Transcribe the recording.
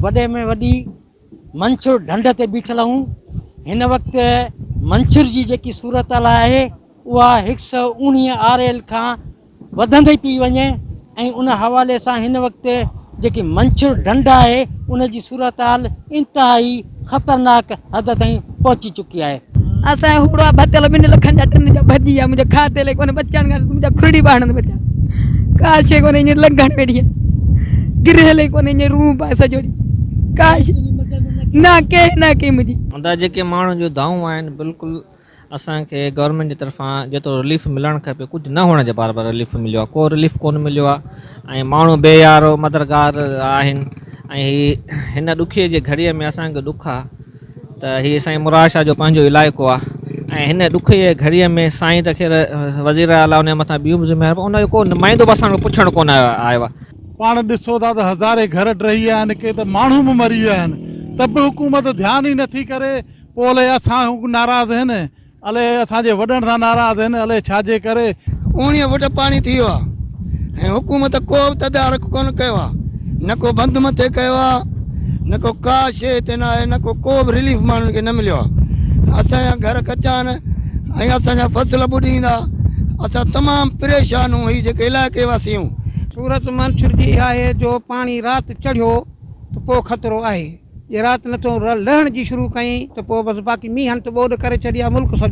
वॾे में वॾी मंछुर ढंढ ते बीठल आहियूं। हिन वक़्तु मंछुर जी जेकी सूरत आहे उहा 119 RL खां वधंदी पई वञे ऐं उन हवाले सां हिन वक़्तु जेकी मंछुर ढंढ आहे उन जी सूरत हाल इंतिहाई ख़तरनाक हद ताईं पहुची चुकी आहे। असां हुड़ा भतल 2 लखनि जा 3 जा भॼी विया। मुंहिंजो खाते कोन्हे बच्चनि खां मुंहिंजा खुरड़ी ॿारनि बचा का शइ कोन्हे। ईअं लंघण वेठी आहे गिरहल कोन्हे। ईअं रूप आहे सॼो ॾींहुं का न के मुंहिंजी अंदा जेके माण्हुनि जो दाऊं आहिनि बिल्कुलु असांखे गवर्नमेंट जी तरफ़ां जेतिरो रिलीफ मिलणु खपे कुझु न हुअण जे बराबरि रिलीफ मिलियो आहे। को रिलीफ कोन मिलियो आहे ऐं माण्हू बेयारो मददगार आहिनि। ऐं हिन ॾुखिए जे घड़ीअ में असांखे ॾुख आहे त हीअ साईं मुराद शाह जो पंहिंजो इलाइक़ो आहे ऐं हिन ॾुखिए घड़ीअ में साईं त ख़ैर वज़ीर आला उन मथां ॿियूं बि ज़िम्मेवार उनजो को नुमाइंदो बि असांखे पुछणु कोन आयो आहे। पाण ॾिसो था त हज़ारे घर टही विया आहिनि, के त माण्हू बि मरी विया आहिनि, त बि हुकूमत ध्यानु ई नथी करे। पोइ अलाए असां नाराज़ आहिनि, अलाए असांजे वॾनि सां नाराज़ आहिनि, अलाए छाजे करे। 19 फुट पाणी थी वियो आहे ऐं हुकूमत को बि तदारक कोन कयो आहे, न को बंदि मथे कयो आहे, न को का शइ हिते न आहे, न को बि रिलीफ माण्हुनि खे न मिलियो आहे। असांजा घर कचा आहिनि ऐं असांजा फसल ॿुॾींदा। असां तमामु परेशान हूं। हीअ जेके इलाइक़े वासी आहियूं। सूरत मंछुर जी आहे जो पाणी राति चढ़ियो त पोइ ख़तरो आहे। जे राति नथो लहण जी शुरू कई त पोइ बसि बाक़ी मींहं हंधि ॿोॾि करे छॾी आहे मुल्क सॼो।